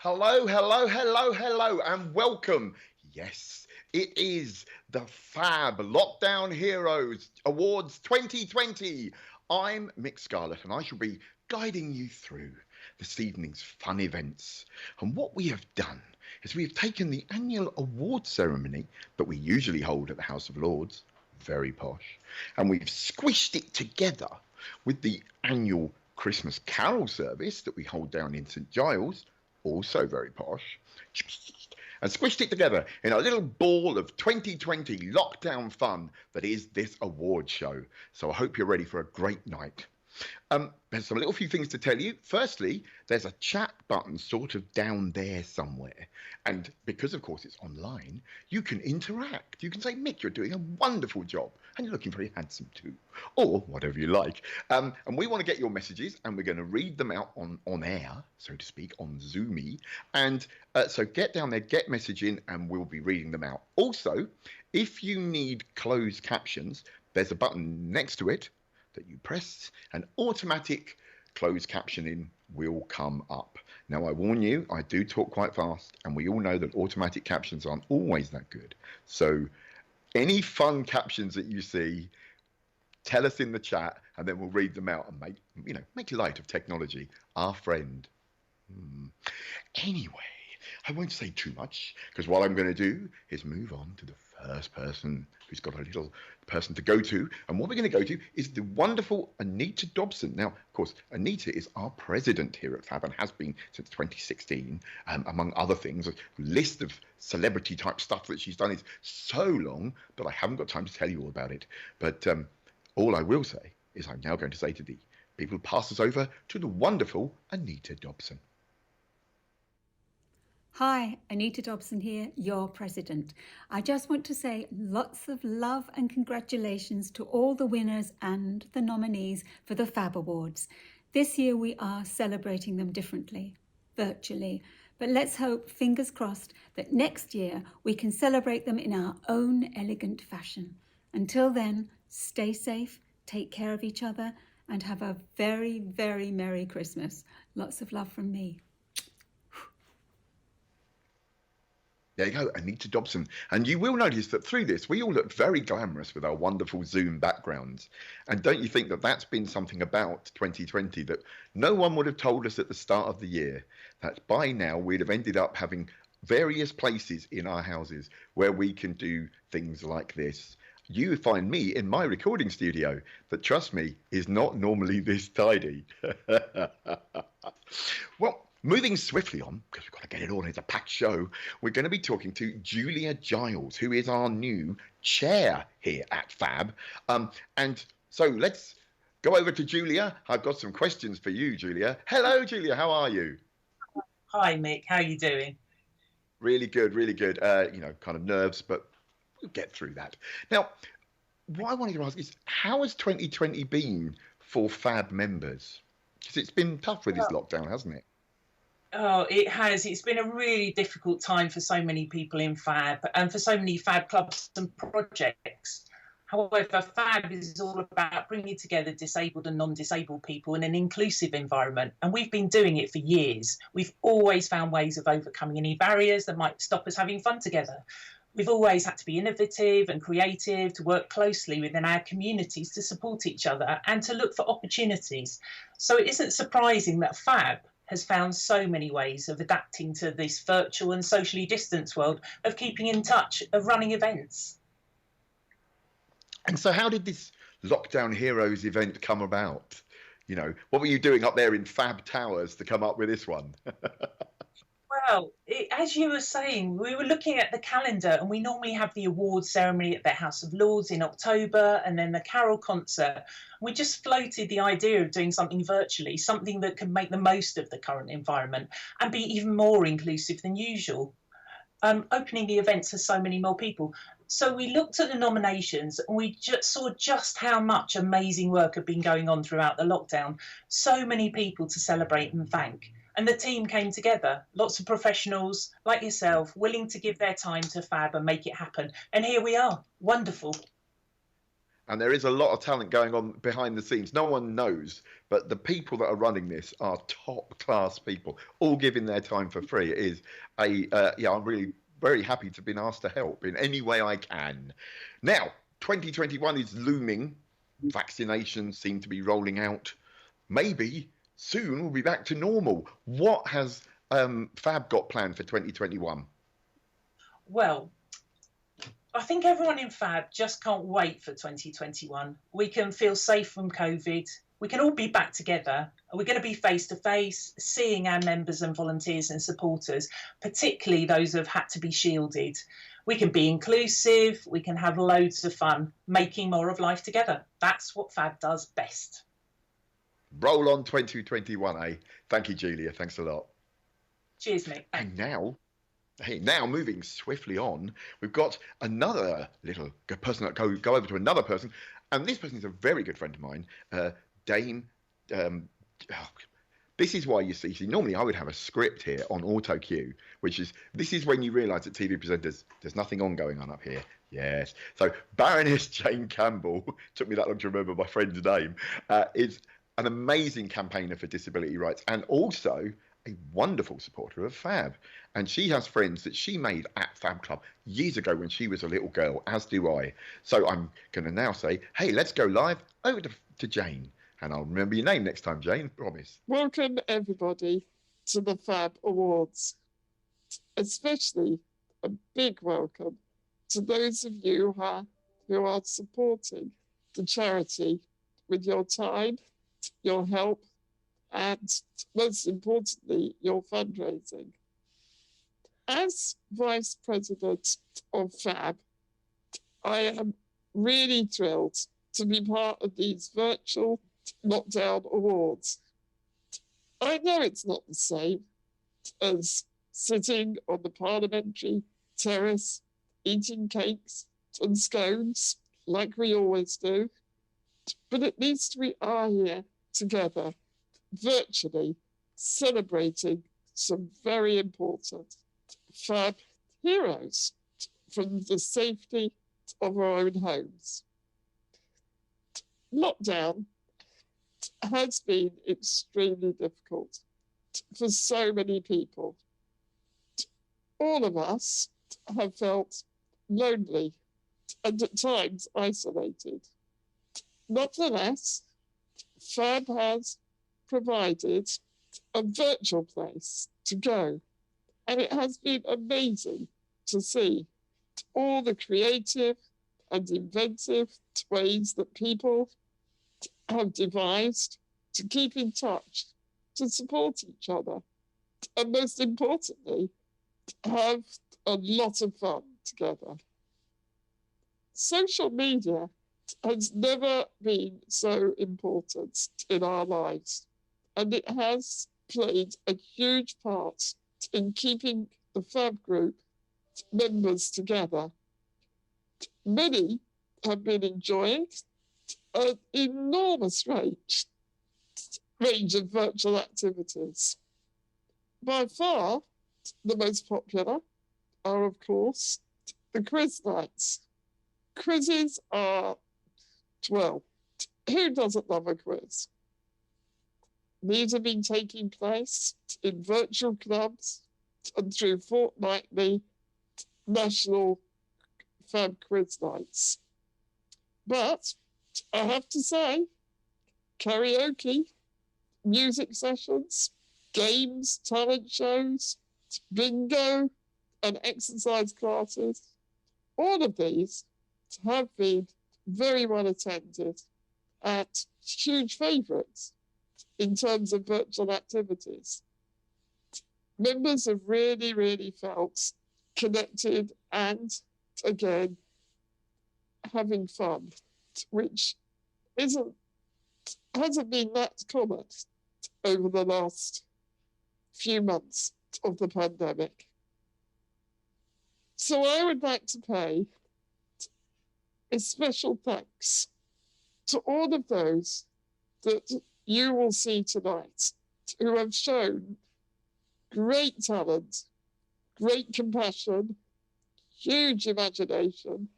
Hello, hello, hello, hello, and welcome. Yes, it is the Phab Lockdown Heroes Awards 2020. I'm Mik Scarlet, and I shall be guiding you through this evening's fun events. And what we have done is we have taken the annual award ceremony that we usually hold at the House of Lords, very posh, and we've squished it together with the annual Christmas Carol service that we hold down in St Giles, also very posh, and squished it together in a little ball of 2020 lockdown fun that is this award show. So I hope you're ready for a great night. There's a little few things to tell you. Firstly, there's a chat button sort of down there somewhere. And because, of course, it's online, you can interact. You can say, Mick, you're doing a wonderful job. And you're looking very handsome too. Or whatever you like. And we want to get your messages, and we're going to read them out on air, so to speak, on Zoomy. And so get down there, get message in, and we'll be reading them out. Also, if you need closed captions, there's a button next to it that you press, and automatic closed captioning will come up. Now, I warn you, I do talk quite fast, and we all know that automatic captions aren't always that good. So any fun captions that you see, tell us in the chat, and then we'll read them out and make light of technology, our friend. Anyway, I won't say too much, because what I'm going to do is move on to the first person who's got a little person to go to. And what we're going to go to is the wonderful Anita Dobson. Now, of course, Anita is our president here at Phab and has been since 2016. Among other things, a list of celebrity type stuff that she's done is so long that I haven't got time to tell you all about it. But all I will say is I'm now going to say to the people, pass us over to the wonderful Anita Dobson. Hi, Anita Dobson here, your president. I just want to say lots of love and congratulations to all the winners and the nominees for the Phab Awards. This year we are celebrating them differently, virtually, but let's hope, fingers crossed, that next year we can celebrate them in our own elegant fashion. Until then, stay safe, take care of each other, and have a very, very Merry Christmas. Lots of love from me. There you go, Anita Dobson. And you will notice that through this, we all look very glamorous with our wonderful Zoom backgrounds. And don't you think that that's been something about 2020 that no one would have told us at the start of the year, that by now we'd have ended up having various places in our houses where we can do things like this. You find me in my recording studio that, trust me, is not normally this tidy. Well, moving swiftly on, because we've got to get it all, it's a packed show, we're going to be talking to Julia Giles, who is our new chair here at Phab. And so let's go over to Julia. I've got some questions for you, Julia. Hello, Julia. How are you? Hi, Mick. How are you doing? Really good, really good. Kind of nerves, but we'll get through that. Now, what I wanted to ask is, how has 2020 been for Phab members? Because it's been tough with this lockdown, hasn't it? Oh, it has. It's been a really difficult time for so many people in Phab and for so many Phab clubs and projects. However, Phab is all about bringing together disabled and non-disabled people in an inclusive environment. And we've been doing it for years. We've always found ways of overcoming any barriers that might stop us having fun together. We've always had to be innovative and creative, to work closely within our communities to support each other and to look for opportunities. So it isn't surprising that Phab has found so many ways of adapting to this virtual and socially distanced world, of keeping in touch, of running events. And so how did this Lockdown Heroes event come about? You know, what were you doing up there in Phab Towers to come up with this one? Well, as you were saying, we were looking at the calendar, and we normally have the awards ceremony at the House of Lords in October and then the Carol concert. We just floated the idea of doing something virtually, something that could make the most of the current environment and be even more inclusive than usual. Opening the events for so many more people. So we looked at the nominations and we just saw just how much amazing work had been going on throughout the lockdown. So many people to celebrate and thank. And the team came together, lots of professionals like yourself, willing to give their time to Phab and make it happen. And here we are. Wonderful. And there is a lot of talent going on behind the scenes. No one knows, but the people that are running this are top class people, all giving their time for free. It is I'm really very happy to have been asked to help in any way I can. Now, 2021 is looming. Vaccinations seem to be rolling out. Maybe soon we'll be back to normal. What has Phab got planned for 2021? Well, I think everyone in Phab just can't wait for 2021. We can feel safe from COVID. We can all be back together. We're going to be face to face, seeing our members and volunteers and supporters, particularly those who have had to be shielded. We can be inclusive. We can have loads of fun, making more of life together. That's what Phab does best. Roll on 2021, eh? Thank you, Julia. Thanks a lot. Cheers, Mick. And now moving swiftly on, we've got another little person that go over to another person, and this person is a very good friend of mine, Dame. This is why you see, normally I would have a script here on auto cue, this is when you realise that TV presenters, there's nothing on going on up here. Yes. So Baroness Jane Campbell, took me that long to remember my friend's name, is an amazing campaigner for disability rights and also a wonderful supporter of Phab. And she has friends that she made at Phab Club years ago when she was a little girl, as do I. So I'm going to now say, hey, let's go live over to Jane. And I'll remember your name next time, Jane, promise. Welcome, everybody, to the Phab Awards. Especially a big welcome to those of you who are supporting the charity with your time, your help, and most importantly, your fundraising. As Vice President of Phab, I am really thrilled to be part of these virtual lockdown awards. I know it's not the same as sitting on the parliamentary terrace, eating cakes and scones like we always do, but at least we are here together, virtually celebrating some very important Phab heroes from the safety of our own homes. Lockdown has been extremely difficult for so many people. All of us have felt lonely and at times isolated. Nevertheless, Phab has provided a virtual place to go, and it has been amazing to see all the creative and inventive ways that people have devised to keep in touch, to support each other, and most importantly, have a lot of fun together. Social media has never been so important in our lives, and it has played a huge part in keeping the Phab group members together. Many have been enjoying an enormous range of virtual activities. By far, the most popular are, of course, the quiz nights. Quizzes are, well, who doesn't love a quiz? These have been taking place in virtual clubs and through fortnightly national Phab quiz nights. But I have to say, karaoke, music sessions, games, talent shows, bingo, and exercise classes, all of these have been very well attended and huge favourites in terms of virtual activities. Members have really, really felt connected and, again, having fun, which hasn't been that common over the last few months of the pandemic. So I would like to pay a special thanks to all of those that you will see tonight who have shown great talent, great compassion, huge imagination,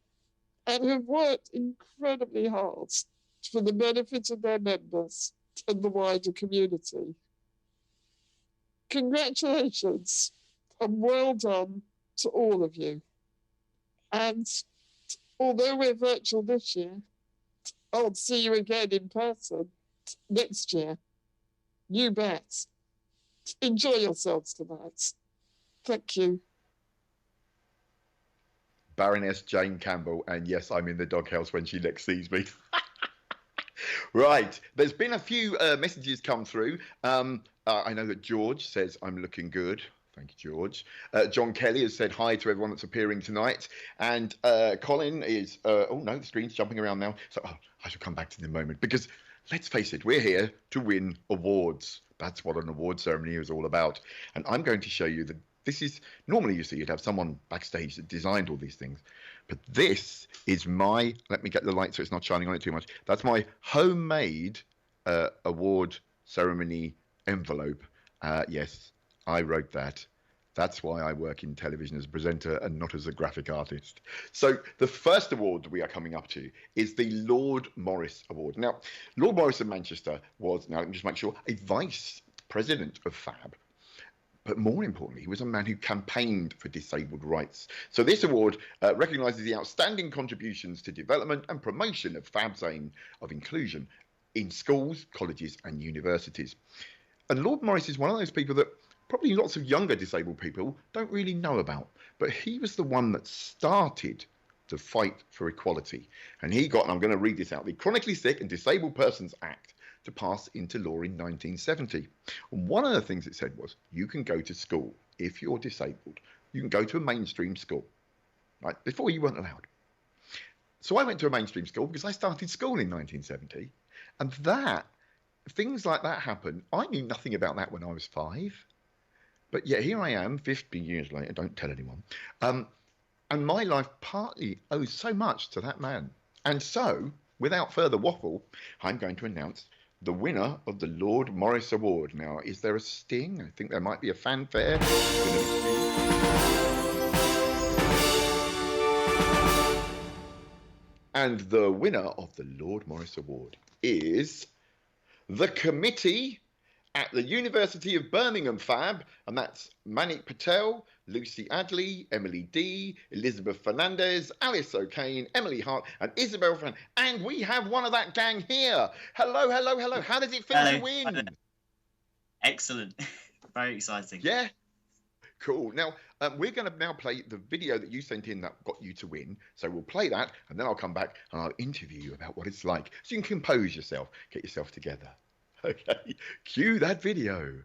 and have worked incredibly hard for the benefit of their members and the wider community. Congratulations and well done to all of you. And although we're virtual this year, I'll see you again in person next year. You bet. Enjoy yourselves tonight. Thank you. Baroness Jane Campbell, and yes, I'm in the doghouse when she next sees me. Right, there's been a few messages come through. I know that George says I'm looking good. Thank you, George. John Kelly has said hi to everyone that's appearing tonight. And Colin is, oh no, the screen's jumping around now. So I shall come back to it in a moment because let's face it, we're here to win awards. That's what an award ceremony is all about. And I'm going to show you that this is, normally you see you'd have someone backstage that designed all these things. But this is my, let me get the light so it's not shining on it too much. That's my homemade award ceremony envelope. Yes, I wrote that. That's why I work in television as a presenter and not as a graphic artist. So the first award we are coming up to is the Lord Morris Award. Now, Lord Morris of Manchester was, now let me just make sure, a vice president of Phab. But more importantly, he was a man who campaigned for disabled rights. So this award recognises the outstanding contributions to development and promotion of Phab's aim of inclusion in schools, colleges and universities. And Lord Morris is one of those people that probably lots of younger disabled people don't really know about. But he was the one that started to fight for equality. And he got, and I'm going to read this out, the Chronically Sick and Disabled Persons Act to pass into law in 1970. And one of the things it said was, you can go to school if you're disabled. You can go to a mainstream school. Right? Before you weren't allowed. So I went to a mainstream school because I started school in 1970. And things like that happened. I knew nothing about that when I was 5. But yet here I am, 50 years later, don't tell anyone. And my life partly owes so much to that man. And so, without further waffle, I'm going to announce the winner of the Lord Morris Award. Now, is there a sting? I think there might be a fanfare. And the winner of the Lord Morris Award is the committee at the University of Birmingham Phab, and that's Manik Patel, Lucy Adley, Emily D, Elizabeth Fernandez, Alice O'Kane, Emily Hart, and Isabel Fan. And we have one of that gang here. Hello, hello, hello. How does it feel to win? Excellent. Very exciting. Yeah. Cool. Now, we're going to now play the video that you sent in that got you to win. So we'll play that, and then I'll come back and I'll interview you about what it's like. So you can compose yourself, get yourself together. Okay, cue that video.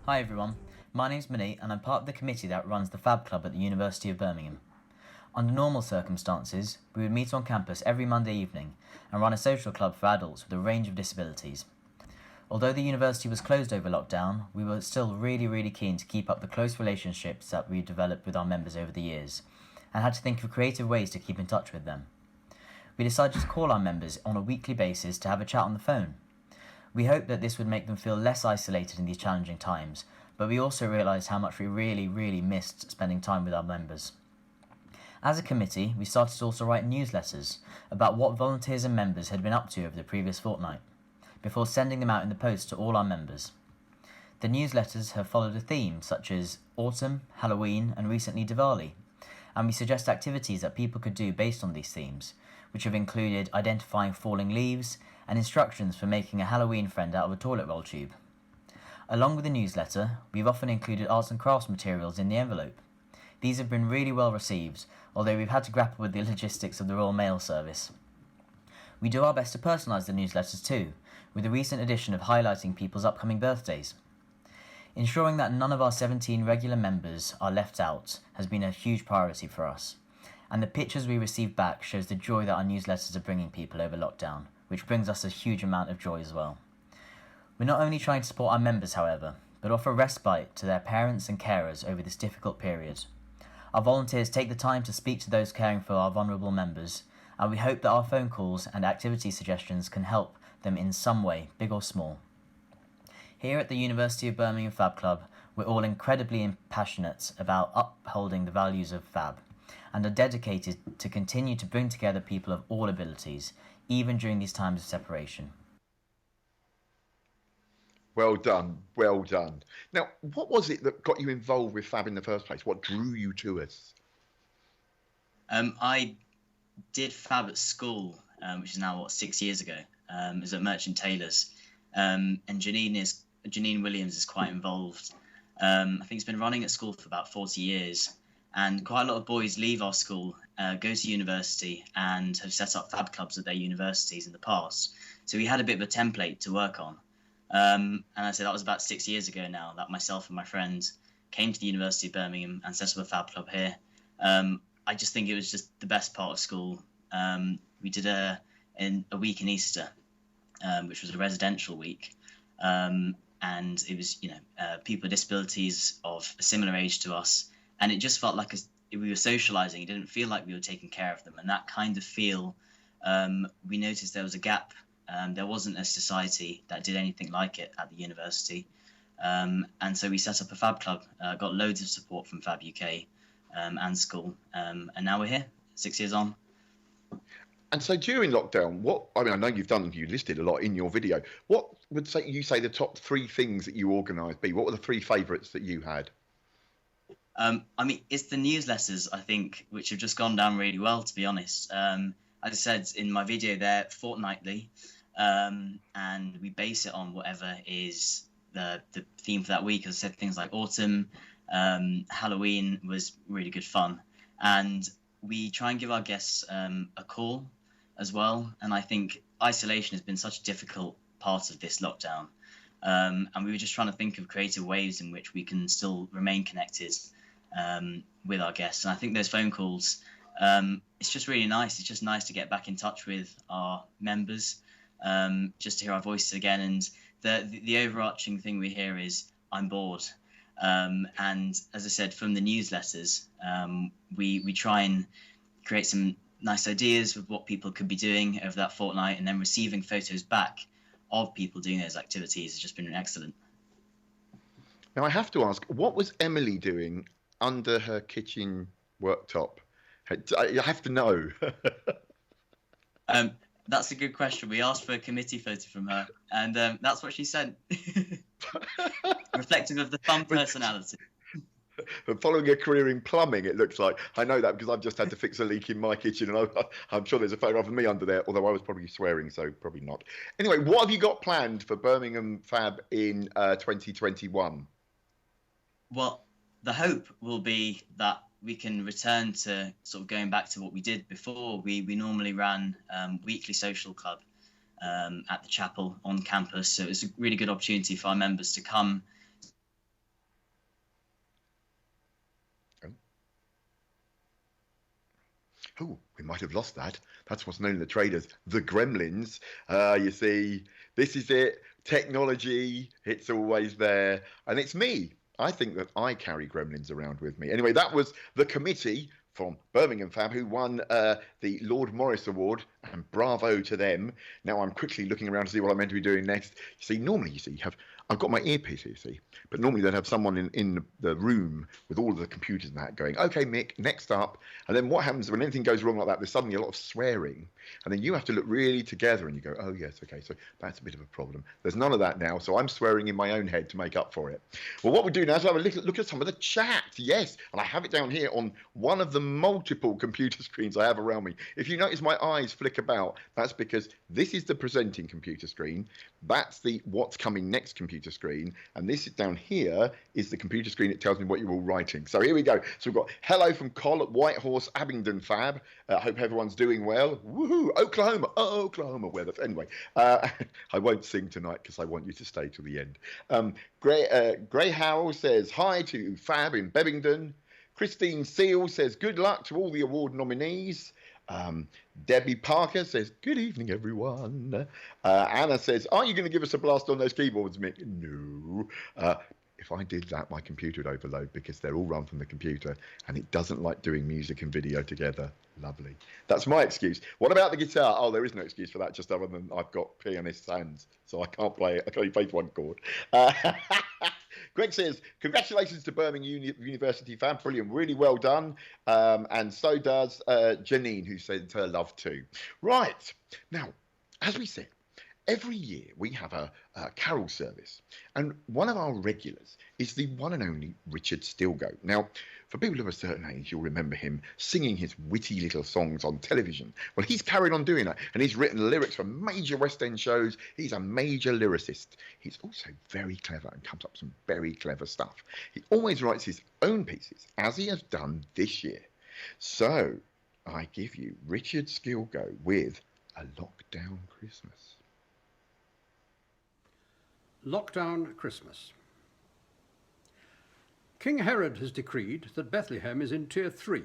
Hi everyone, my name's Mini and I'm part of the committee that runs the Phab Club at the University of Birmingham. Under normal circumstances, we would meet on campus every Monday evening and run a social club for adults with a range of disabilities. Although the university was closed over lockdown, we were still really keen to keep up the close relationships that we developed with our members over the years and had to think of creative ways to keep in touch with them. We decided to call our members on a weekly basis to have a chat on the phone. We hoped that this would make them feel less isolated in these challenging times, but we also realised how much we really missed spending time with our members. As a committee, we started to also write newsletters about what volunteers and members had been up to over the previous fortnight, before sending them out in the post to all our members. The newsletters have followed a theme such as autumn, Halloween and recently Diwali, and we suggest activities that people could do based on these themes, which have included identifying falling leaves and instructions for making a Halloween friend out of a toilet roll tube. Along with the newsletter, we've often included arts and crafts materials in the envelope. These have been really well received, although we've had to grapple with the logistics of the Royal Mail service. We do our best to personalise the newsletters too, with the recent addition of highlighting people's upcoming birthdays. Ensuring that none of our 17 regular members are left out has been a huge priority for us. And the pictures we receive back shows the joy that our newsletters are bringing people over lockdown, which brings us a huge amount of joy as well. We're not only trying to support our members, however, but offer respite to their parents and carers over this difficult period. Our volunteers take the time to speak to those caring for our vulnerable members, and we hope that our phone calls and activity suggestions can help them in some way, big or small. Here at the University of Birmingham Phab Club, we're all incredibly passionate about upholding the values of Phab, and are dedicated to continue to bring together people of all abilities, even during these times of separation. Well done, well done. Now, what was it that got you involved with Phab in the first place? What drew you to us? I did Phab at school, which is now 6 years ago. It was at Merchant Taylors, and Janine Williams is quite involved. I think it's been running at school for about 40 years, and quite a lot of boys leave our school, go to university, and have set up Phab clubs at their universities in the past. So we had a bit of a template to work on. And I said that was about 6 years ago now that myself and my friend came to the University of Birmingham and set up a Phab club here. I just think it was just the best part of school. We did a week in Easter, which was a residential week. And it was, people with disabilities of a similar age to us. And it just felt like we were socialising. It didn't feel like we were taking care of them. And that kind of feel, we noticed there was a gap. There wasn't a society that did anything like it at the university. And so we set up a Phab club, got loads of support from Phab UK and school. And now we're here, 6 years on. And so during lockdown, I know you listed a lot in your video. What would you say the top 3 things that you organised be? What were the 3 favourites that you had? It's the newsletters, I think, which have just gone down really well, to be honest. As I said in my video, they're fortnightly, and we base it on whatever is the theme for that week. As I said, things like autumn, Halloween was really good fun. And we try and give our guests a call as well. And I think isolation has been such a difficult part of this lockdown. And we were just trying to think of creative ways in which we can still remain connected with our guests. And I think those phone calls, it's just really nice. It's just nice to get back in touch with our members, just to hear our voices again. And the overarching thing we hear is, I'm bored. And as I said, from the newsletters, we try and create some nice ideas of what people could be doing over that fortnight, and then receiving photos back of people doing those activities has just been excellent. Now, I have to ask, what was Emily doing under her kitchen worktop? I have to know. That's a good question. We asked for a committee photo from her, and that's what she sent. Reflective of the fun personality. Following a career in plumbing, it looks like. I know that because I've just had to fix a leak in my kitchen, and I'm sure there's a photograph of me under there, although I was probably swearing, so probably not. Anyway, what have you got planned for Birmingham Phab in 2021? Well, the hope will be that we can return to sort of going back to what we did before. We normally ran weekly social club at the chapel on campus, so it's a really good opportunity for our members to come. Oh, we might have lost that. That's what's known in the traders, the gremlins. You see, this is it. Technology, it's always there. And it's me. I think that I carry gremlins around with me. Anyway, that was the committee from Birmingham Phab who won the Lord Morris Award, and bravo to them. Now I'm quickly looking around to see what I'm meant to be doing next. You see, normally, I've got my earpiece here, but normally they'd have someone in the room with all of the computers and that going, okay, Mick, next up. And then what happens when anything goes wrong like that, there's suddenly a lot of swearing. And then you have to look really together and you go, oh, yes, okay, so that's a bit of a problem. There's none of that now, so I'm swearing in my own head to make up for it. Well, what we'll do now is have a look at some of the chat, yes. And I have it down here on one of the multiple computer screens I have around me. If you notice my eyes flick about, that's because this is the presenting computer screen. That's the what's coming next computer screen, and this down here is the computer screen. It tells me what you're all writing. So here we go. So we've got hello from Col at Whitehorse, Abingdon Phab. Hope everyone's doing well. Woohoo! Oklahoma, Oklahoma weather. Anyway, I won't sing tonight because I want you to stay till the end. Gray Howell says hi to Phab in Bebington. Christine Seal says good luck to all the award nominees. Debbie Parker says, good evening, everyone. Anna says, are you going to give us a blast on those keyboards, Mick? No. If I did that, my computer would overload because they're all run from the computer and it doesn't like doing music and video together. Lovely. That's my excuse. What about the guitar? Oh, there is no excuse for that, just other than I've got pianist's hands, so I can't play it. I can only play one chord. Greg says, congratulations to Birmingham University Fab. Brilliant. Really well done. And so does Janine, who sends her love too. Right. Now, as we said, every year we have a carol service, and one of our regulars is the one and only Richard Stilgoe. Now, for people of a certain age, you'll remember him singing his witty little songs on television. Well, he's carried on doing that, and he's written lyrics for major West End shows. He's a major lyricist. He's also very clever and comes up with some very clever stuff. He always writes his own pieces, as he has done this year. So, I give you Richard Stilgoe with A Lockdown Christmas. Lockdown Christmas. King Herod has decreed that Bethlehem is in Tier 3.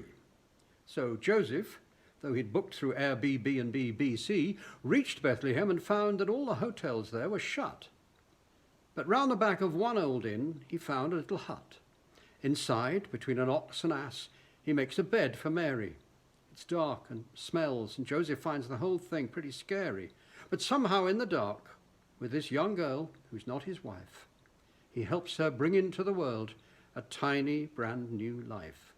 So Joseph, though he'd booked through Airbnb BC, reached Bethlehem and found that all the hotels there were shut. But round the back of one old inn he found a little hut. Inside, between an ox and ass, he makes a bed for Mary. It's dark and smells, and Joseph finds the whole thing pretty scary. But somehow in the dark, with this young girl, who's not his wife, he helps her bring into the world a tiny, brand new life.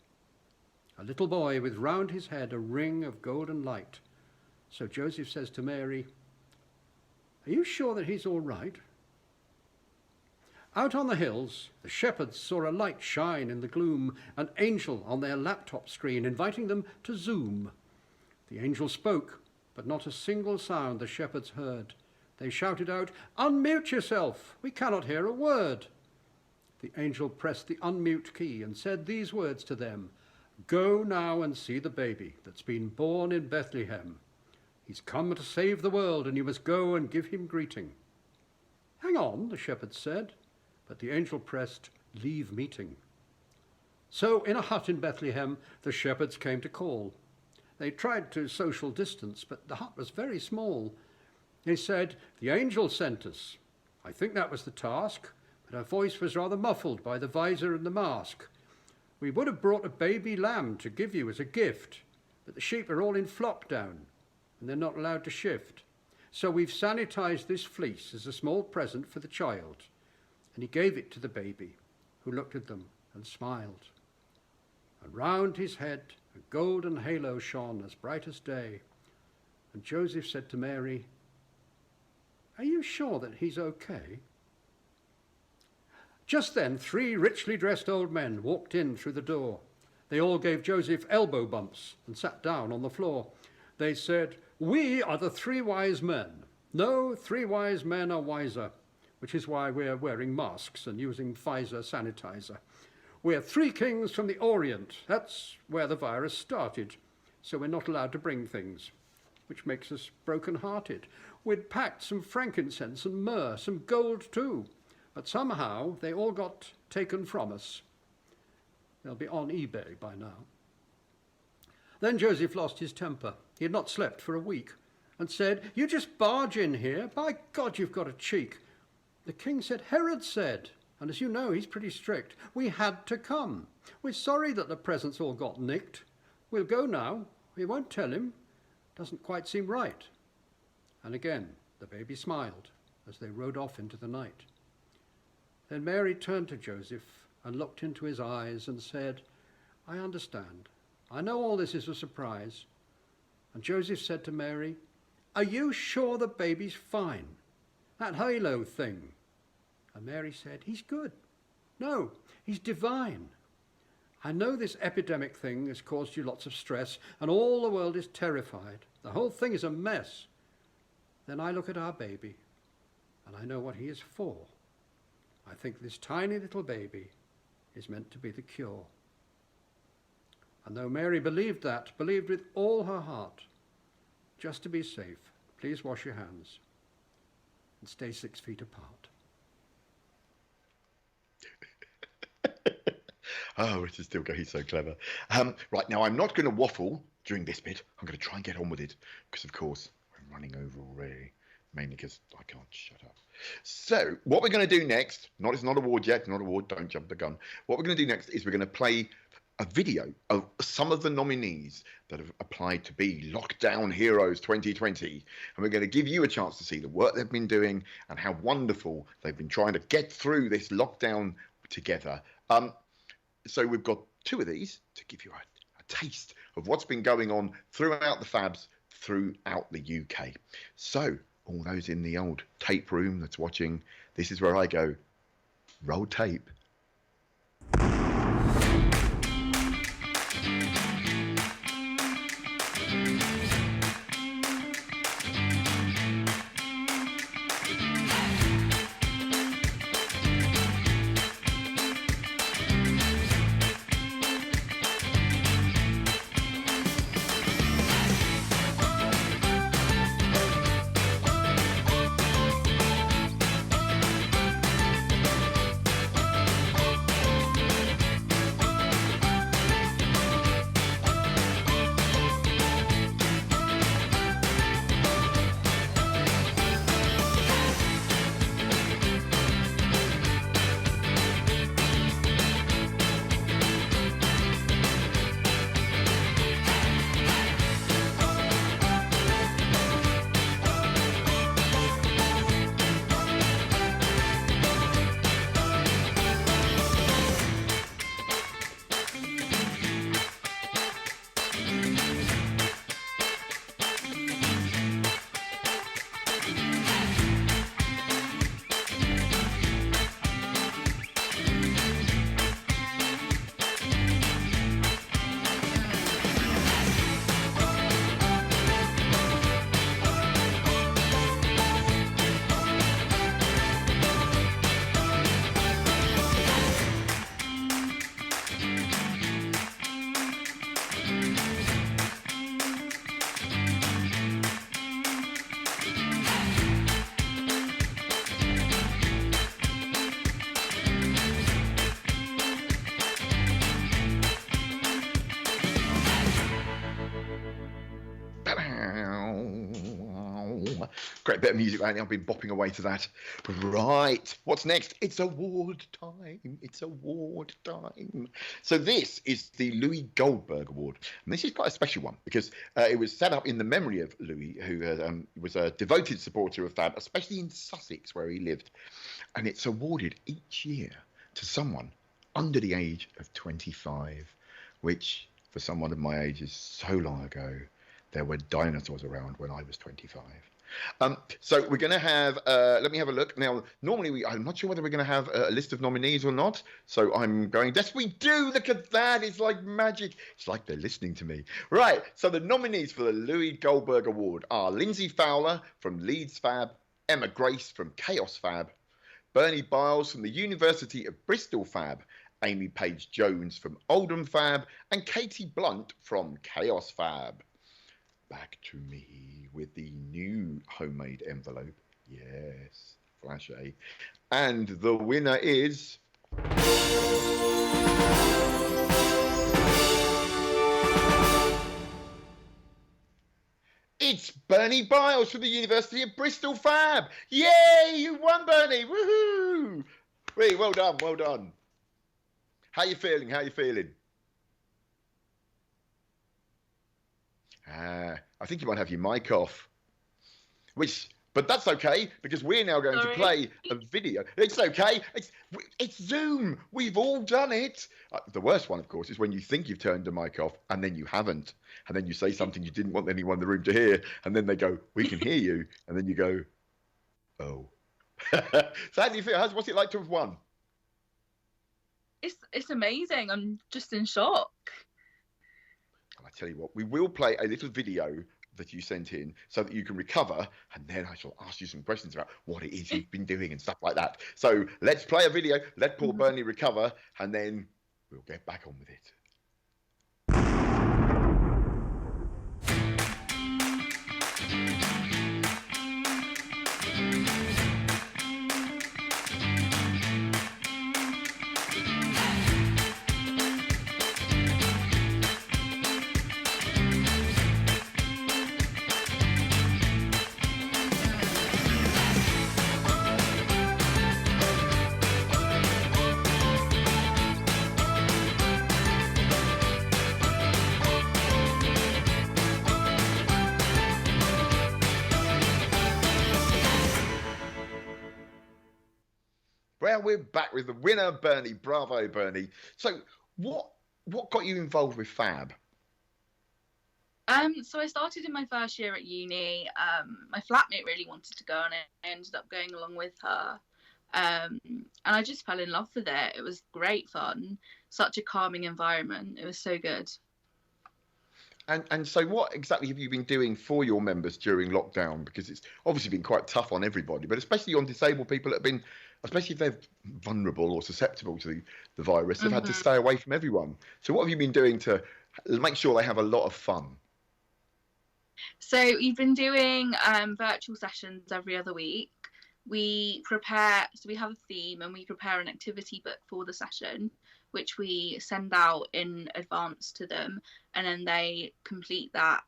A little boy with round his head a ring of golden light. So Joseph says to Mary, "Are you sure that he's all right?" Out on the hills, the shepherds saw a light shine in the gloom, an angel on their laptop screen inviting them to Zoom. The angel spoke, but not a single sound the shepherds heard. They shouted out, "Unmute yourself, we cannot hear a word." The angel pressed the unmute key and said these words to them, "Go now and see the baby that's been born in Bethlehem. He's come to save the world, and you must go and give him greeting." "Hang on," the shepherds said, but the angel pressed, "Leave meeting." So in a hut in Bethlehem, the shepherds came to call. They tried to social distance, but the hut was very small. They said, "The angel sent us." I think that was the task, but her voice was rather muffled by the visor and the mask. "We would have brought a baby lamb to give you as a gift, but the sheep are all in flock down, and they're not allowed to shift. So we've sanitized this fleece as a small present for the child." And he gave it to the baby, who looked at them and smiled. And round his head a golden halo shone as bright as day. And Joseph said to Mary, "Are you sure that he's okay?" Just then 3 richly dressed old men walked in through the door. They all gave Joseph elbow bumps and sat down on the floor. They said, "We are the 3 wise men. No, 3 wise men are wiser, which is why we're wearing masks and using Pfizer sanitizer. We're 3 kings from the Orient. That's where the virus started. So we're not allowed to bring things, which makes us broken-hearted. We'd packed some frankincense and myrrh, some gold too, but somehow they all got taken from us. They'll be on eBay by now." Then Joseph lost his temper. He had not slept for a week, and said, "You just barge in here. By God, you've got a cheek." The king said, "Herod said, and as you know, he's pretty strict. We had to come. We're sorry that the presents all got nicked. We'll go now. We won't tell him. Doesn't quite seem right." And again the baby smiled as they rode off into the night. Then Mary turned to Joseph and looked into his eyes and said, "I understand. I know all this is a surprise." And Joseph said to Mary, "Are you sure the baby's fine? That halo thing?" And Mary said, "He's good. No, he's divine. I know this epidemic thing has caused you lots of stress, and all the world is terrified. The whole thing is a mess. Then I look at our baby, and I know what he is for. I think this tiny little baby is meant to be the cure." And though Mary believed with all her heart, just to be safe, please wash your hands and stay 6 feet apart. Oh, Richard Stilgoe, he's so clever. Right, now I'm not going to waffle during this bit. I'm going to try and get on with it because, of course, I'm running over already, mainly because I can't shut up. So what we're going to do next, it's not award yet, not award, don't jump the gun. What we're going to do next is we're going to play a video of some of the nominees that have applied to be Lockdown Heroes 2020. And we're going to give you a chance to see the work they've been doing and how wonderful they've been trying to get through this lockdown together. So we've got 2 of these to give you a taste of what's been going on throughout the Fabs throughout the UK. So all those in the old tape room that's watching, this is where I go, roll tape. Great bit of music right now. I've been bopping away to that. Right. What's next? It's award time. It's award time. So this is the Louis Goldberg Award. And this is quite a special one because it was set up in the memory of Louis, who was a devoted supporter of Phab, especially in Sussex where he lived. And it's awarded each year to someone under the age of 25, which for someone of my age is so long ago. There were dinosaurs around when I was 25. So we're going to have, let me have a look. Now, normally, I'm not sure whether we're going to have a list of nominees or not. So I'm going, yes, we do. Look at that. It's like magic. It's like they're listening to me. Right. So the nominees for the Louis Goldberg Award are Lindsay Fowler from Leeds Phab, Emma Grace from Chaos Phab, Bernie Byles from the University of Bristol Phab, Amy Page Jones from Oldham Phab, and Katie Blunt from Chaos Phab. Back to me with the new homemade envelope. Yes, flash A. And the winner is... It's Bernie Byles from the University of Bristol Phab. Yay, you won, Bernie. Woohoo! Wait, well done, well done. How you feeling? How you feeling? I think you might have your mic off. But that's okay, because we're now going to play a video. It's okay. It's Zoom. We've all done it. The worst one, of course, is when you think you've turned the mic off and then you haven't. And then you say something you didn't want anyone in the room to hear. And then they go, we can hear you. And then you go, oh. So how do you feel? What's it like to have won? It's amazing. I'm just in shock. I tell you what, we will play a little video that you sent in so that you can recover, and then I shall ask you some questions about what it is you've been doing and stuff like that. So let's play a video, let poor Bernie recover, and then we'll get back on with it. Well, we're back with the winner, Bernie. Bravo, Bernie. So what got you involved with Phab? So I started in my first year at uni. My flatmate really wanted to go, and I ended up going along with her. And I just fell in love with it. It was great fun, such a calming environment. It was so good. And so what exactly have you been doing for your members during lockdown? Because it's obviously been quite tough on everybody, but especially on disabled people that have been, especially if they're vulnerable or susceptible to the virus, they've had to stay away from everyone. So what have you been doing to make sure they have a lot of fun? So we've been doing virtual sessions every other week. We have a theme and we prepare an activity book for the session, which we send out in advance to them, and then they complete that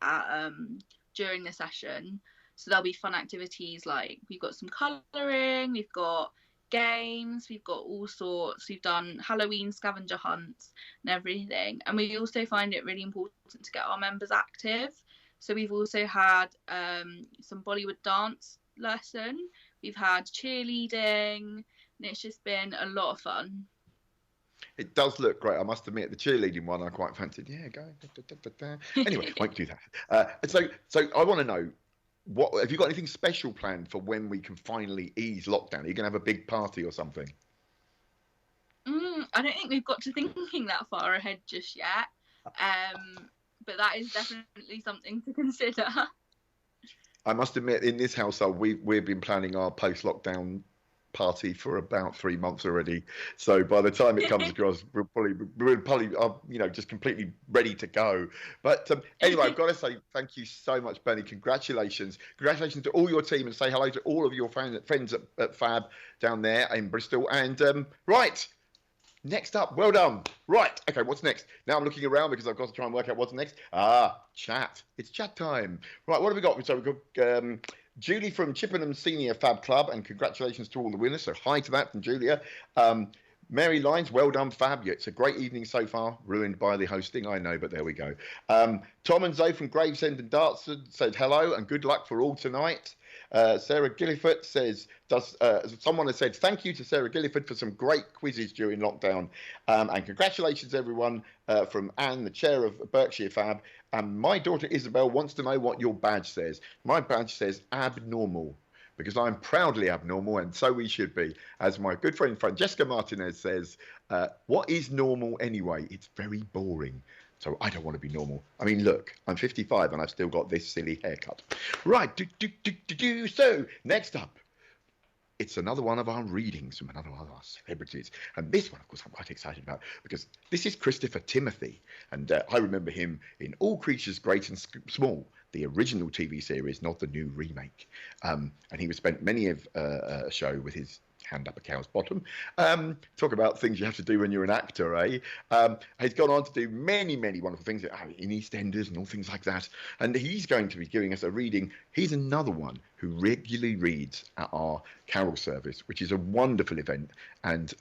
during the session. So there'll be fun activities like we've got some colouring, we've got games, we've got all sorts. We've done Halloween scavenger hunts and everything. And we also find it really important to get our members active. So we've also had some Bollywood dance lesson. We've had cheerleading, and it's just been a lot of fun. It does look great, I must admit. The cheerleading one I quite fancied. Yeah, go. Anyway, won't do that. So I want to know, what have you got anything special planned for when we can finally ease lockdown? Are you going to have a big party or something? I don't think we've got to thinking that far ahead just yet. But that is definitely something to consider. I must admit, in this household, we've been planning our post-lockdown party for about 3 months already. So by the time it comes across, we're probably just completely ready to go. But anyway, I've got to say thank you so much, Bernie. Congratulations to all your team, and say hello to all of your friends at Phab down there in Bristol. And right. Next up, well done. Right, okay, what's next? Now I'm looking around because I've got to try and work out what's next. Chat. It's chat time. Right, what have we got? So we've got Julie from Chippenham Senior Phab Club, and congratulations to all the winners. So hi to that from Julia. Mary Lines, well done, Phab. It's a great evening so far, ruined by the hosting, I know, but there we go. Tom and Zoe from Gravesend and Dartford said hello and good luck for all tonight. Sarah Gilliford says, someone has said, thank you to Sarah Gilliford for some great quizzes during lockdown. And congratulations, everyone, from Anne, the chair of Berkshire Phab. And my daughter Isabel wants to know what your badge says. My badge says abnormal, because I'm proudly abnormal, and so we should be. As my good friend Francesca Martinez says, what is normal anyway? It's very boring. So I don't want to be normal. I mean, look, I'm 55 and I've still got this silly haircut. Right, So next up, it's another one of our readings from another one of our celebrities. And this one, of course, I'm quite excited about because this is Christopher Timothy. And I remember him in All Creatures Great and Small, the original TV series, not the new remake. And he was spent many of a show with his hand up a cow's bottom. Talk about things you have to do when you're an actor, eh? He's gone on to do many, many wonderful things in EastEnders and all things like that. And he's going to be giving us a reading. He's another one who regularly reads at our carol service, which is a wonderful event. And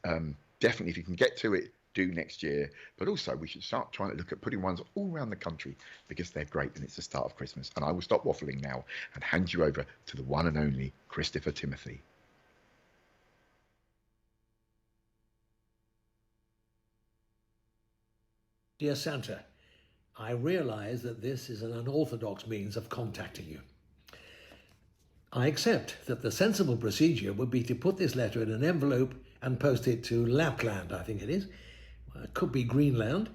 definitely, if you can get to it, do next year. But also, we should start trying to look at putting ones all around the country because they're great and it's the start of Christmas. And I will stop waffling now and hand you over to the one and only Christopher Timothy. Dear Santa, I realise that this is an unorthodox means of contacting you. I accept that the sensible procedure would be to put this letter in an envelope and post it to Lapland, I think it is. It could be Greenland,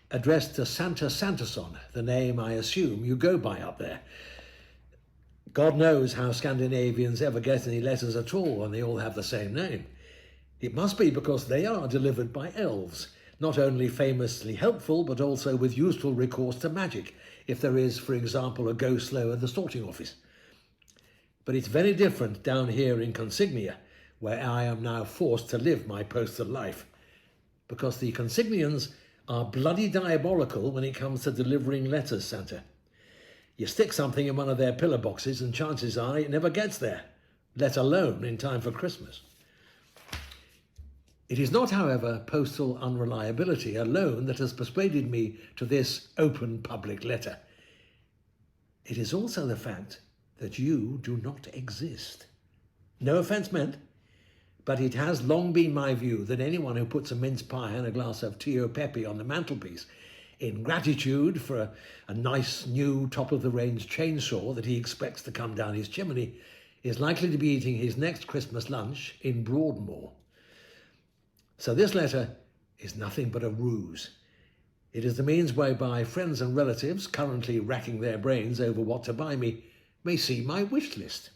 addressed to Santa Santason, the name I assume you go by up there. God knows how Scandinavians ever get any letters at all when they all have the same name. It must be because they are delivered by elves, not only famously helpful, but also with useful recourse to magic, if there is, for example, a go-slow at the sorting office. But it's very different down here in Consignia, where I am now forced to live my postal life, because the Consignians are bloody diabolical when it comes to delivering letters, Santa. You stick something in one of their pillar boxes and chances are it never gets there, let alone in time for Christmas. It is not, however, postal unreliability alone that has persuaded me to this open public letter. It is also the fact that you do not exist. No offence meant, but it has long been my view that anyone who puts a mince pie and a glass of Tio Pepe on the mantelpiece in gratitude for a nice new top-of-the-range chainsaw that he expects to come down his chimney is likely to be eating his next Christmas lunch in Broadmoor. So this letter is nothing but a ruse. It is the means whereby friends and relatives, currently racking their brains over what to buy me, may see my wish list.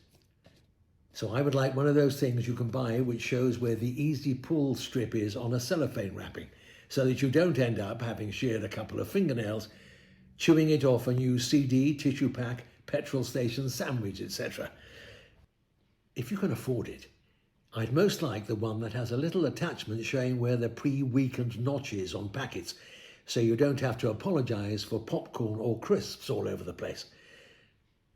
So I would like one of those things you can buy which shows where the easy pull strip is on a cellophane wrapping, so that you don't end up having sheared a couple of fingernails, chewing it off a new CD, tissue pack, petrol station sandwich, etc. If you can afford it, I'd most like the one that has a little attachment showing where the pre-weakened notch is on packets, so you don't have to apologise for popcorn or crisps all over the place.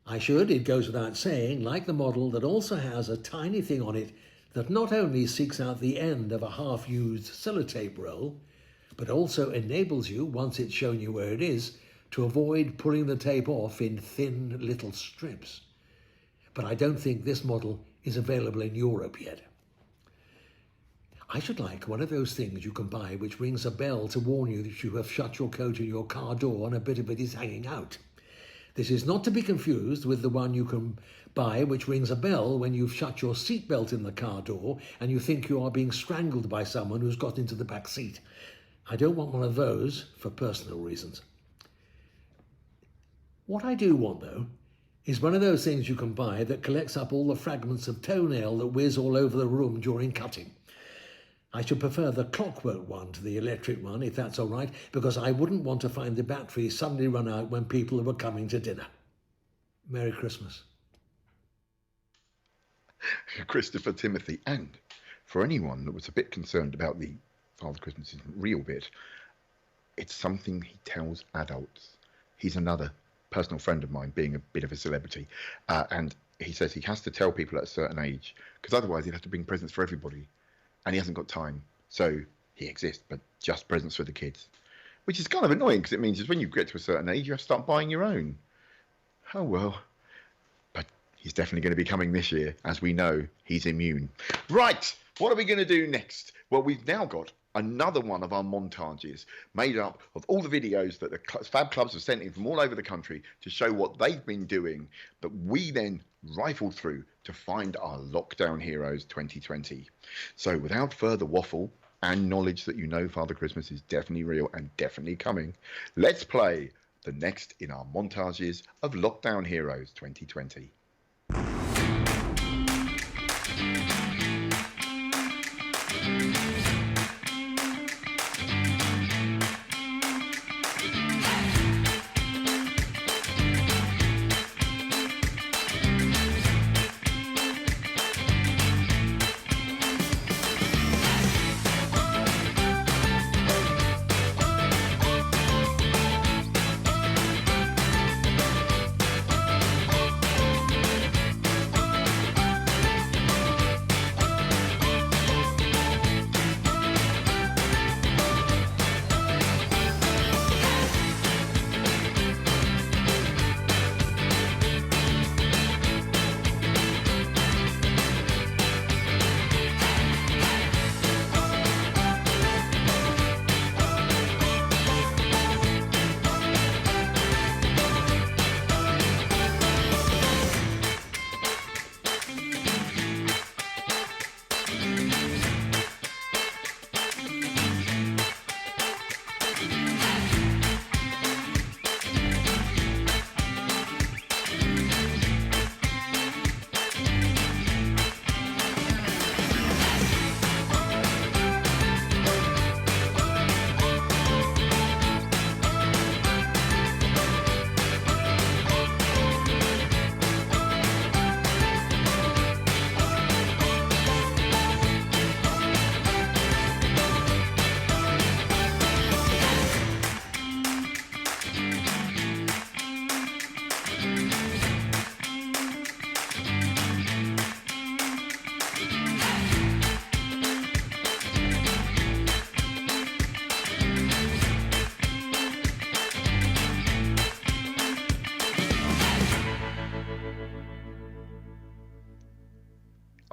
I should, it goes without saying, like the model that also has a tiny thing on it that not only seeks out the end of a half-used sellotape roll, but also enables you, once it's shown you where it is, to avoid pulling the tape off in thin little strips. But I don't think this model is available in Europe yet. I should like one of those things you can buy which rings a bell to warn you that you have shut your coat in your car door and a bit of it is hanging out. This is not to be confused with the one you can buy which rings a bell when you've shut your seatbelt in the car door and you think you are being strangled by someone who's got into the back seat. I don't want one of those for personal reasons. What I do want, though, is one of those things you can buy that collects up all the fragments of toenail that whiz all over the room during cutting. I should prefer the clockwork one to the electric one, if that's all right, because I wouldn't want to find the battery suddenly run out when people were coming to dinner. Merry Christmas. Christopher Timothy, and for anyone that was a bit concerned about the Father Christmas isn't real bit, it's something he tells adults. He's another personal friend of mine, being a bit of a celebrity, and he says he has to tell people at a certain age, because otherwise he'd have to bring presents for everybody, and he hasn't got time. So he exists, but just presents for the kids, which is kind of annoying, because it means that when you get to a certain age, you have to start buying your own. Oh well. But he's definitely going to be coming this year. As we know, he's immune. Right, what are we going to do next? Well, we've now got another one of our montages made up of all the videos that the Fab Clubs have sent in from all over the country to show what they've been doing, that we then rifled through to find our Lockdown Heroes 2020. So without further waffle and knowledge that you know Father Christmas is definitely real and definitely coming, let's play the next in our montages of Lockdown Heroes 2020.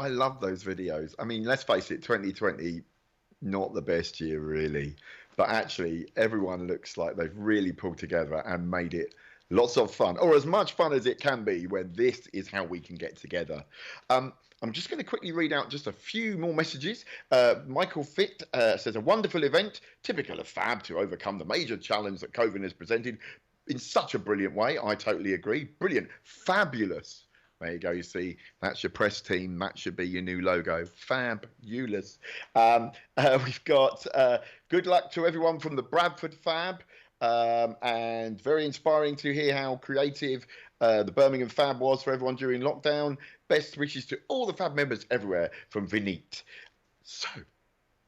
I love those videos. I mean, let's face it, 2020, not the best year really, but actually everyone looks like they've really pulled together and made it lots of fun, or as much fun as it can be when this is how we can get together. I'm just going to quickly read out just a few more messages. Michael Fitt says, a wonderful event, typical of Phab to overcome the major challenge that COVID has presented in such a brilliant way. I totally agree. Brilliant. Fabulous. There you go. You see, that's your press team. That should be your new logo. Fabulous. We've got good luck to everyone from the Bradford Phab. And very inspiring to hear how creative the Birmingham Phab was for everyone during lockdown. Best wishes to all the Phab members everywhere from Vinit. So,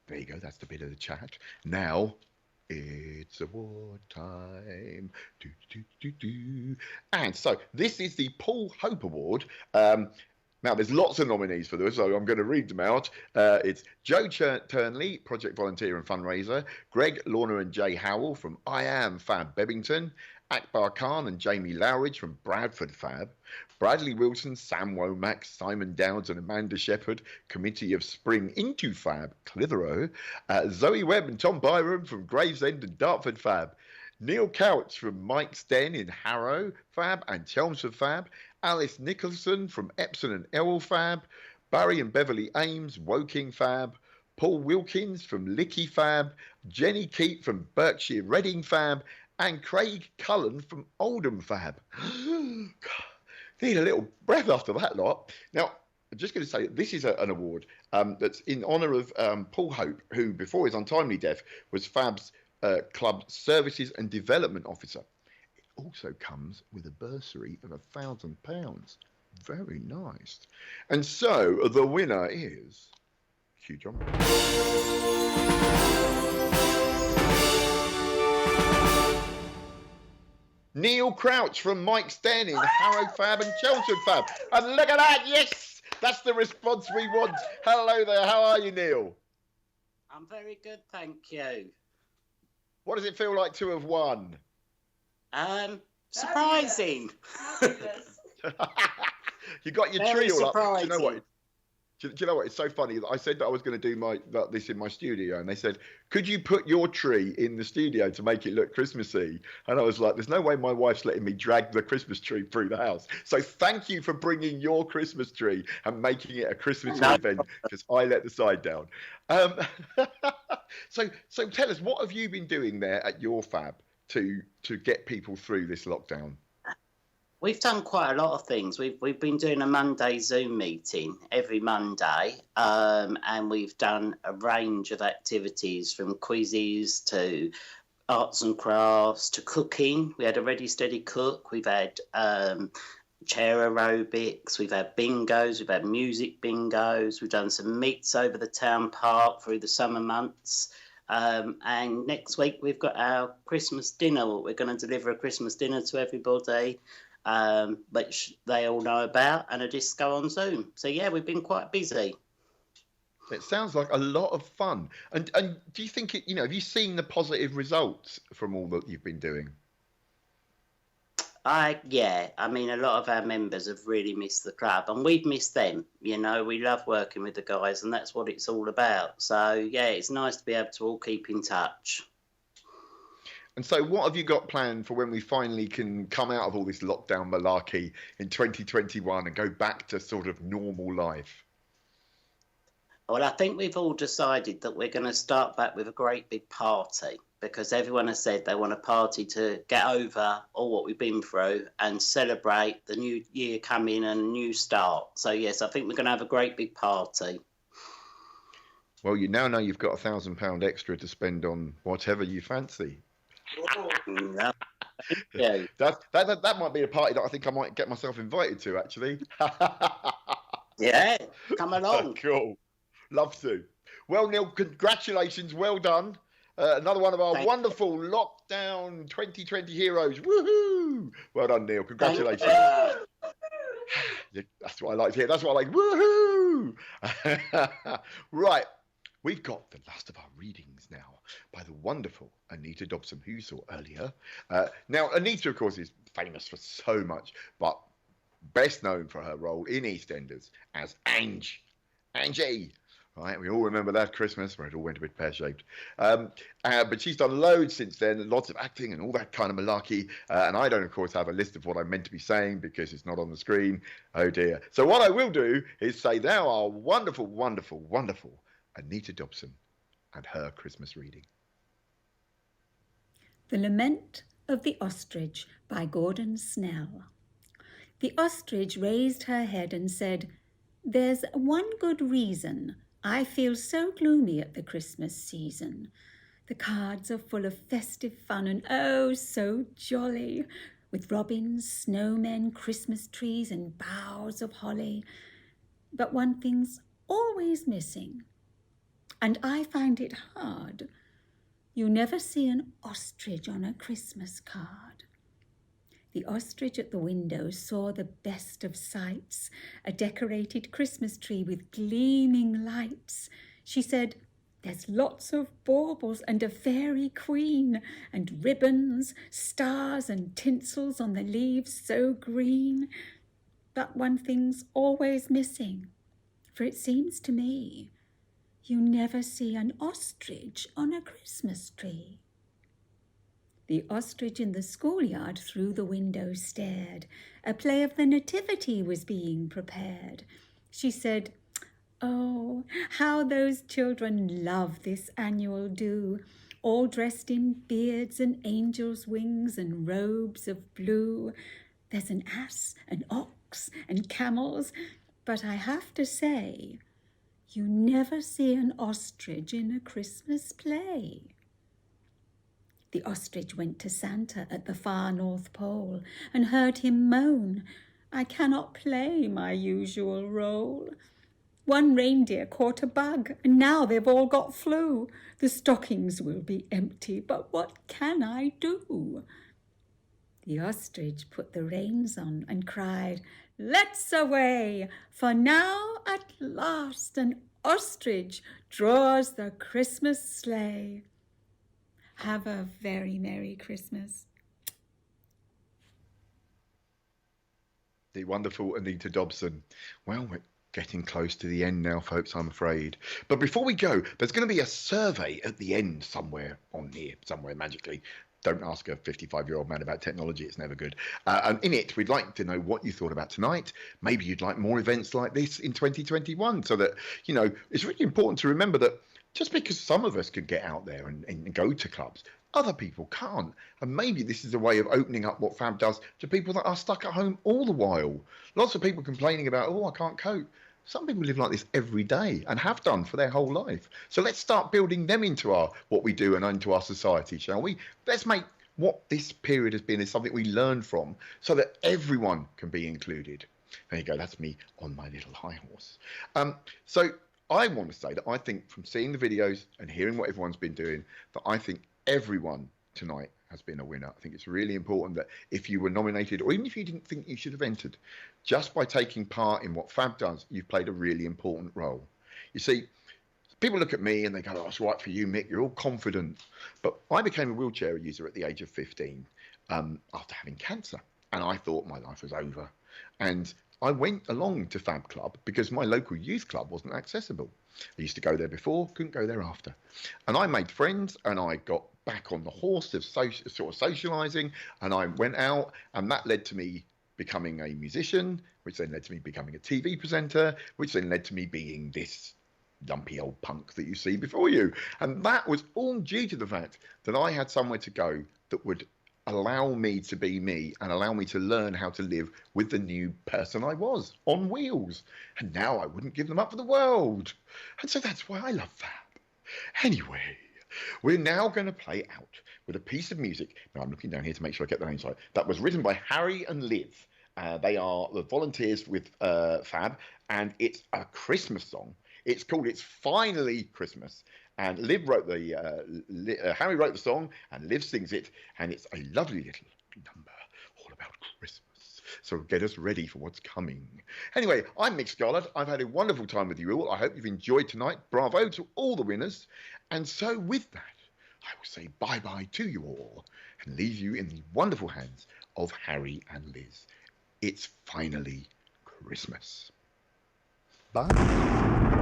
there you go. That's the bit of the chat. Now, it's award time. Do, do, do, do. And so, this is the Paul Hope Award. Now, there's lots of nominees for this, so I'm going to read them out. It's Joe Turnley, Project Volunteer and Fundraiser, Greg, Lorna and Jay Howell from I Am Phab Bebbington, Akbar Khan and Jamie Lowridge from Bradford Phab, Bradley Wilson, Sam Womack, Simon Dowds and Amanda Shepherd, Committee of Spring into Phab, Clitheroe, Zoe Webb and Tom Byram from Gravesend and Dartford Phab, Neil Couch from Mike Sten in Harrow Phab and Chelmsford Phab, Alice Nicholson from Epsom and Errol Phab, Barry and Beverly Ames, Woking Phab, Paul Wilkins from Licky Phab, Jenny Keat from Berkshire Reading Phab, and Craig Cullen from Oldham Phab. Need a little breath after that lot. Now, I'm just going to say this is an award that's in honour of Paul Hope, who, before his untimely death, was Phab's Club Services and Development Officer. It also comes with a bursary of £1,000. Very nice. And so the winner is Hugh John. Neil Crouch from Mike Sten in Harrow Phab and Chelmsford Phab. And look at that, yes! That's the response we want. Hello there, how are you, Neil? I'm very good, thank you. What does it feel like to have won? Surprising. You got your Very tree all up. surprising. Do you know what? Do you know what? It's so funny. I said that I was going to do this in my studio, and they said, "Could you put your tree in the studio to make it look Christmassy?" And I was like, "There's no way my wife's letting me drag the Christmas tree through the house." So thank you for bringing your Christmas tree and making it a Christmas event, because I let the side down. So tell us, what have you been doing there at your Phab to get people through this lockdown? We've done quite a lot of things. We've been doing a Monday Zoom meeting every Monday, and we've done a range of activities from quizzes to arts and crafts to cooking. We had a Ready Steady Cook. We've had chair aerobics. We've had bingos. We've had music bingos. We've done some meets over the town park through the summer months. And next week we've got our Christmas dinner. We're going to deliver a Christmas dinner to everybody, which they all know about, and a disco on Zoom. So yeah, we've been quite busy. It sounds like a lot of fun. And do you think have you seen the positive results from all that you've been doing? Yeah, I mean, a lot of our members have really missed the club, and we've missed them. We love working with the guys, and that's what it's all about. So yeah, it's nice to be able to all keep in touch. And so what have you got planned for when we finally can come out of all this lockdown malarkey in 2021 and go back to sort of normal life? Well, I think we've all decided that we're going to start back with a great big party, because everyone has said they want a party to get over all what we've been through and celebrate the new year coming and a new start. So yes, I think we're going to have a great big party. Well, you now know you've got £1,000 extra to spend on whatever you fancy. No. Yeah. That might be a party that I think I might get myself invited to, actually. Yeah, come along. Cool. Love to. Well, Neil, congratulations. Well done. Another one of our wonderful lockdown 2020 heroes. Woohoo! Well done, Neil. Congratulations. Yeah, that's what I like to hear. That's what I like. Woohoo! Right. We've got the last of our readings now by the wonderful Anita Dobson, who you saw earlier. Now, Anita, of course, is famous for so much, but best known for her role in EastEnders as Ange Angie. Right, we all remember that Christmas where it all went a bit pear-shaped. But she's done loads since then, lots of acting and all that kind of malarkey. And I don't, of course, have a list of what I'm meant to be saying because it's not on the screen. Oh, dear. So what I will do is say now our wonderful, wonderful, wonderful Anita Dobson and her Christmas reading. The Lament of the Ostrich by Gordon Snell. The ostrich raised her head and said, "There's one good reason I feel so gloomy at the Christmas season. The cards are full of festive fun and oh, so jolly, with robins, snowmen, Christmas trees and boughs of holly. But one thing's always missing, and I find it hard. You never see an ostrich on a Christmas card." The ostrich at the window saw the best of sights, a decorated Christmas tree with gleaming lights. She said, "There's lots of baubles and a fairy queen, and ribbons, stars and tinsels on the leaves so green. But one thing's always missing, for it seems to me you never see an ostrich on a Christmas tree." The ostrich in the schoolyard through the window stared. A play of the Nativity was being prepared. She said, "Oh, how those children love this annual do, all dressed in beards and angels' wings and robes of blue. There's an ass, an ox, and camels, but I have to say, you never see an ostrich in a Christmas play." The ostrich went to Santa at the far North Pole and heard him moan, "I cannot play my usual role. One reindeer caught a bug, and now they've all got flu. The stockings will be empty, but what can I do?" The ostrich put the reins on and cried, "Let's away, for now at last an ostrich draws the Christmas sleigh." Have a very Merry Christmas. The wonderful Anita Dobson. Well, we're getting close to the end now, folks, I'm afraid. But before we go, there's going to be a survey at the end somewhere on here, somewhere magically. Don't ask a 55-year-old man about technology, it's never good. And in it, we'd like to know what you thought about tonight. Maybe you'd like more events like this in 2021, so that, you know, it's really important to remember that just because some of us can get out there and go to clubs, other people can't. And maybe this is a way of opening up what Phab does to people that are stuck at home all the while. Lots of people complaining about, "Oh, I can't cope." Some people live like this every day and have done for their whole life. So let's start building them into what we do and into our society, shall we? Let's make what this period has been is something we learn from so that everyone can be included. There you go. That's me on my little high horse. So I want to say that I think from seeing the videos and hearing what everyone's been doing, that I think everyone tonight has been a winner. I think it's really important that if you were nominated, or even if you didn't think you should have entered, just by taking part in what Phab does, you've played a really important role. You see, people look at me and they go, "Oh, it's right for you, Mick, you're all confident." But I became a wheelchair user at the age of 15 after having cancer, and I thought my life was over. And I went along to Phab Club because my local youth club wasn't accessible. I used to go there before, couldn't go there after. And I made friends and I got back on the horse of sort of socialising, and I went out, and that led to me becoming a musician, which then led to me becoming a TV presenter, which then led to me being this lumpy old punk that you see before you. And that was all due to the fact that I had somewhere to go that would allow me to be me and allow me to learn how to live with the new person I was on wheels. And now I wouldn't give them up for the world. And so that's why I love Phab. Anyway, we're now going to play out with a piece of music. Now I'm looking down here to make sure I get the names right. That was written by Harry and Liv. They are the volunteers with Phab, and it's a Christmas song. It's called "It's Finally Christmas." And Liv wrote Harry wrote the song, and Liv sings it, and it's a lovely little number all about Christmas. So get us ready for what's coming. Anyway, I'm Mik Scarlet. I've had a wonderful time with you all. I hope you've enjoyed tonight. Bravo to all the winners. And so with that, I will say bye-bye to you all and leave you in the wonderful hands of Harry and Liz. It's finally Christmas. Bye.